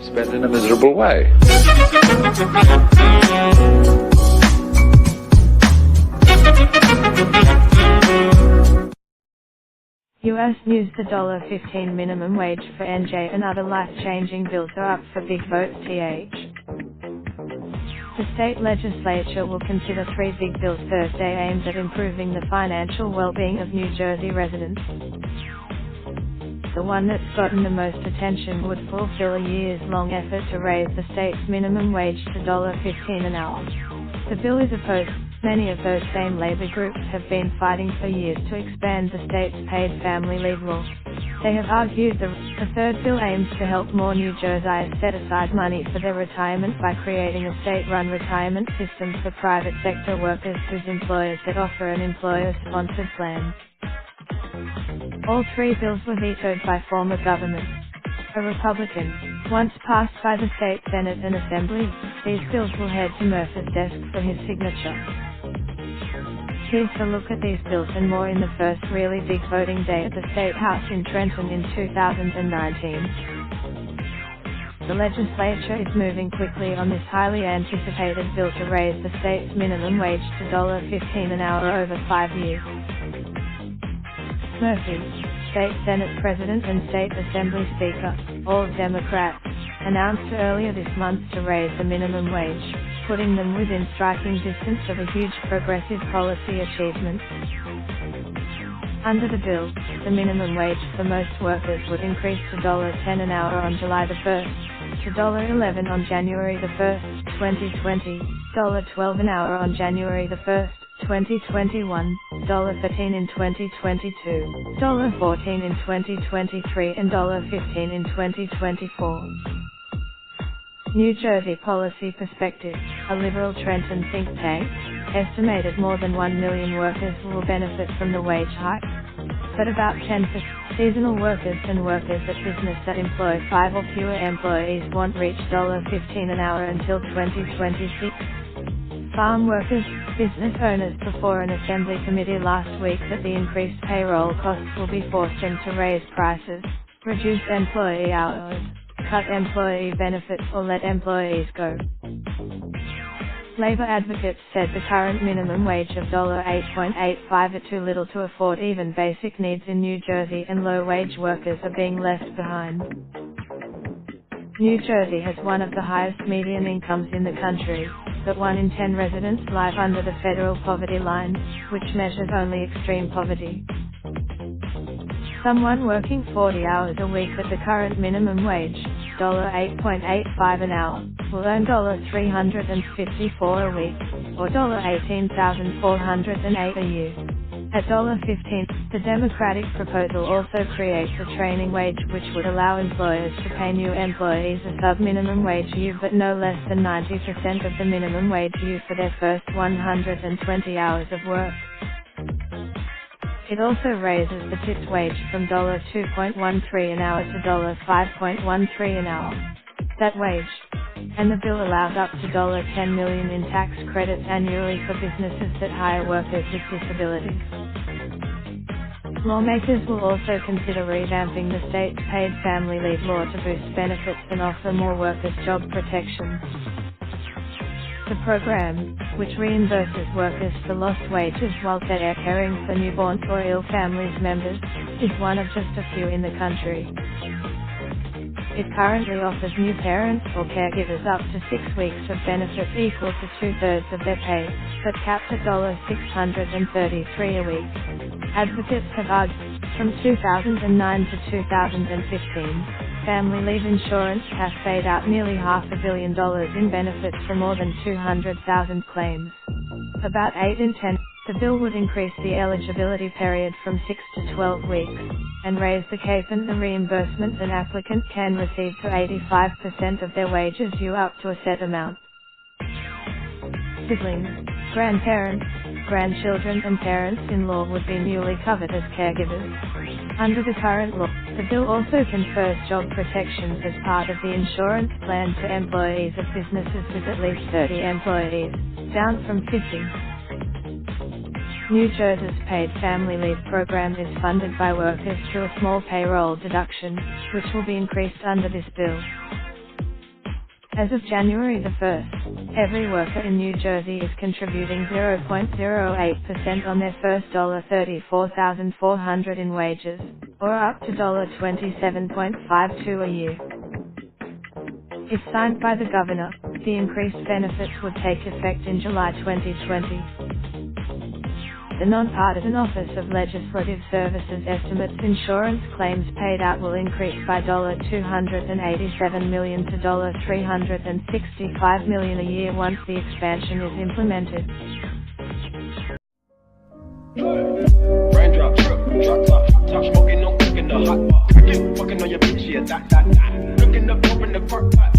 spent in a miserable way. US News: the $15 minimum wage for NJ and other life-changing bills are up for big vote. The state legislature will consider 3 big bills Thursday aimed at improving the financial well-being of New Jersey residents. The one that's gotten the most attention would fulfill a years-long effort to raise the state's minimum wage to $15 an hour. The bill is opposed. Many of those same labor groups have been fighting for years to expand the state's paid family leave law. They have argued the third bill aims to help more New Jerseyans set aside money for their retirement by creating a state-run retirement system for private sector workers whose employers that offer an employer-sponsored plan. All 3 bills were vetoed by former government. A Republican, once passed by the state Senate and Assembly, these bills will head to Murphy's desk for his signature. Here's a look at these bills and more in the first really big voting day at the State House in Trenton in 2019. The legislature is moving quickly on this highly anticipated bill to raise the state's minimum wage to $15 an hour over 5 years. Murphy, State Senate President and State Assembly Speaker, all Democrats, announced earlier this month to raise the minimum wage, putting them within striking distance of a huge progressive policy achievement. Under the bill, the minimum wage for most workers would increase to $10 an hour on July 1st, to $11 on January 1st, 2020, $12 an hour on January 1st, 2021, $13 in 2022, $14 in 2023 and $15 in 2024. New Jersey Policy Perspective, a liberal Trenton think tank, estimated more than 1 million workers will benefit from the wage hike. But about 10% seasonal workers and workers at business that employ 5 or fewer employees won't reach $15 an hour until 2026. Farm workers, business owners before an assembly committee last week that the increased payroll costs will be forced them to raise prices, reduce employee hours, cut employee benefits or let employees go. Labor advocates said the current minimum wage of $8.85 is too little to afford even basic needs in New Jersey, and low-wage workers are being left behind. New Jersey has one of the highest median incomes in the country, but 1 in 10 residents live under the federal poverty line, which measures only extreme poverty. Someone working 40 hours a week at the current minimum wage, $8.85 an hour, will earn $354 a week, or $18,408 a year. At $15, the Democratic proposal also creates a training wage which would allow employers to pay new employees a sub-minimum wage but no less than 90% of the minimum wage for their first 120 hours of work. It also raises the tipped wage from $2.13 an hour to $5.13 an hour. That wage, and the bill allows up to $10 million in tax credits annually for businesses that hire workers with disabilities. Lawmakers will also consider revamping the state's paid family leave law to boost benefits and offer more workers job protection. The program, which reimburses workers for lost wages while they're caring for newborn or ill families members, is one of just a few in the country. It currently offers new parents or caregivers up to 6 weeks of benefits equal to 2/3 of their pay, but capped at $633 a week. Advocates have argued, from 2009 to 2015, family leave insurance has paid out nearly $500 million in benefits for more than 200,000 claims. About 8 in 10. The bill would increase the eligibility period from 6 to 12 weeks, and raise the cap and the reimbursement an applicant can receive to 85% of their wages up to a set amount. Siblings, grandparents, grandchildren and parents-in-law would be newly covered as caregivers. Under the current law, the bill also confers job protections as part of the insurance plan to employees of businesses with at least 30 employees, down from 50. New Jersey's paid family leave program is funded by workers through a small payroll deduction, which will be increased under this bill. As of January the 1st, every worker in New Jersey is contributing 0.08% on their first $34,400 in wages, or up to $27.52 a year. If signed by the governor, the increased benefits would take effect in July 2020. The Nonpartisan Office of Legislative Services estimates insurance claims paid out will increase by $287 million to $365 million a year once the expansion is implemented. Raindrop, drop top, smoking, no cooking the hot pot. Fucking on your bitch, yeah, that. Looking up, open the park pot.